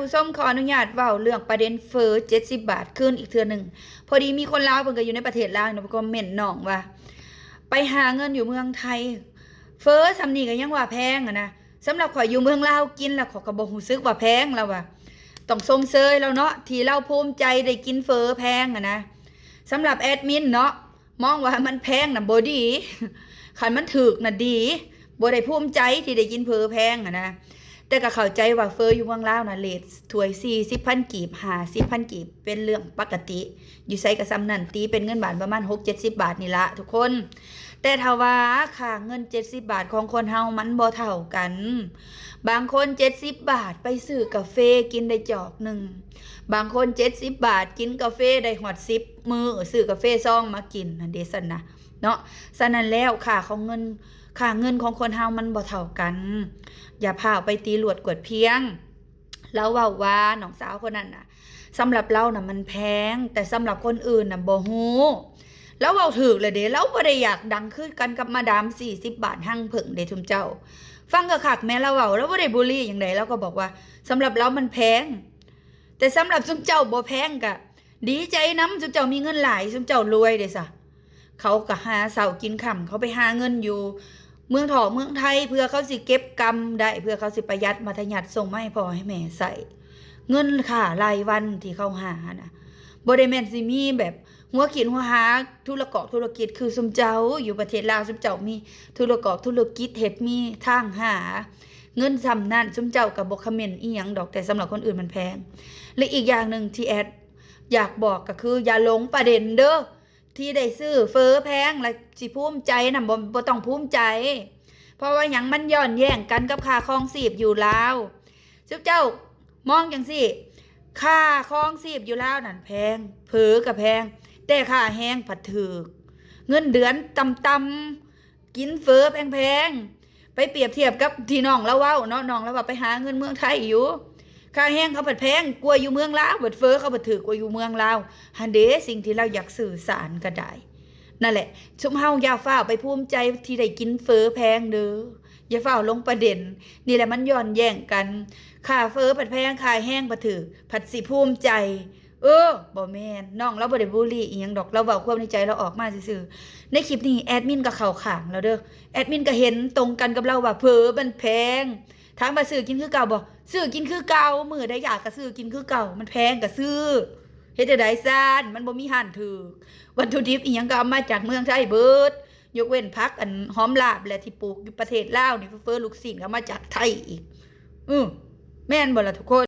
ผู้ชมขออนุญาตเว้าเรื่องประเด็นเฟอ70 บาทขึ้นอีกเทื่อนึงพอดีมีคนลาวเพิ่นก็อยู่ในประเทศลาวเนาะเพิ่นก็เม่นน้องว่าไปหาเงินอยู่เมืองไทยเฟอซำนี้ก็ยังว่าแพงนะสำหรับข่อยอยู่เมืองลาวกินแล้วข่อยก็บ่รู้สึกว่าแพงแล้วว่าต้องชมเชยแล้วเนาะที่เราภูมิใจได้กินเฟอแพงนะสำหรับแอดมินเนาะมองว่ามันแพงน่ะบ่ดีคันมันถูกน่ะดีบ่ได้ภูมิใจที่ได้กินเฟอแพงนะแต่ก็เข้าใจว่าเฟออยู่เมืองลาวน่ะเรทถ้วย 40,000 กีบ 50,000 กีบเป็นเรื่องปกติอยู่ไสก็ซ้ำนั่นตีเป็นเงินบาทประมาณ 6-70 บาทนี่ละทุกคนแต่ถ้าว่าค่าเงิน70 บาทของคนเฮามันบ่เท่ากันบางคน70 บาทไปซื้อกาแฟกินได้จอกนึงบางคน70 บาทกินกาแฟได้ฮอด10มื้อซื้อกาแฟซองมากินนั่นเด้ซั่นนะเนาะฉะนั้นแล้วค่าเงินของคนเฮามันบ่เท่ากันอย่าพาไปตีหลวดกวดเพียงแล้วว่าน้องสาวคนนั้นน่ะสำหรับเราน่ะมันแพงแต่สำหรับคนอื่นน่ะบ่ฮู้แล้วเว้าถูกเลยเด้เราบ่ได้อยากดังคือกันกับมาดาม40 บาทหั่งเพิ่งเด้ทุมเจ้าฟังก็คักแม่เราเว้าแล้วบ่ได้บุลลี่หยังใดเราก็บอกว่าสำหรับเรามันแพงแต่สำหรับซุมเจ้าบ่แพงก็ดีใจนำซุมเจ้ามีเงินหลายซุมเจ้ารวยเด้ซะเขาก็หาเช้ากินค่ำเขาไปหาเงินอยู่เมืองไทยเพื่อเขาสิเก็บกำได้เพื่อเขาสิประหยัดมัธยัสถ์ส่งมาให้พ่อให้แม่ใส่เงินค่ารายวันที่เขาหาน่ะบ่ได้แม่นสิมีแบบหัวคิดหัวหาธุรกิจคือซุมเจ้าอยู่ประเทศลาวซุมเจ้ามีธุรกิจเฮ็ดมีทางหาเงินส่ำนั้นซุมเจ้าก็บ่คอมเมนต์อีหยังดอกแต่สำหรับคนอื่นมันแพงและอีกอย่างนึงที่แอดอยากบอกก็คืออย่าหลงประเด็นเด้อที่ได้ซื้อเฟอแพงแล้วสิภูมิใจน่ะบ่ต้องภูมิใจเพราะว่าหยังมันย้อนแย้งกันกับค่าครองชีพอยู่ลาวซุมเจ้ามองจังซี่ค่าครองชีพอยู่ลาวนั่นแพงเผอก็แพงแต่ค่าแห้งผัดถูกเงินเดือนต่ำๆกินเฟอแพงๆไปเปรียบเทียบกับที่น้องเราเว้าเนาะน้องเราว่าไปหาเงินเมืองไทยอยู่ค่าแห้งเขาผัดแพงกว่าอยู่เมืองลาวบัดเฟอเขาผัดถูกกว่าอยู่เมืองลาวหันเด้สิ่งที่เราอยากสื่อสารก็ได้นั่นแหละชุมเฮาอย่าฟ้าวไปภูมิใจที่ได้กินเฟอแพงเด้ออย่าฟ้าวลงประเด็นนี่แหละมันย้อนแย้งกันค่าเฟอผัดแพงค่าแห้งผัดถูกผัดสิภูมิใจบ่แม่นน้องเราบ่ได้บูลลี่อีหยังดอกเราเว้าความในใจเราออกมาซื่อๆในคลิปนี้แอดมินก็เข้าข้างแล้วเด้อแอดมินก็เห็นตรงกันกับเราว่าเผอมันแพงถามว่าซื้อกินคือเก่าบ่ซื้อกินคือเก่ามื้อใดอยากก็ซื้อกินคือเก่ามันแพงก็ซื้อเฮ็ดจั่งใดซ่านมันบ่มีห้านถูกวัตถุดิบอีหยังก็เอามาจากเมืองไทยเบิดยกเว้นผักอันหอมลาบและที่ปลูกอยู่ประเทศลาวนี่เฟอลูกศิษย์ก็มาจากไทยอีกแม่นบ่ล่ะทุกคน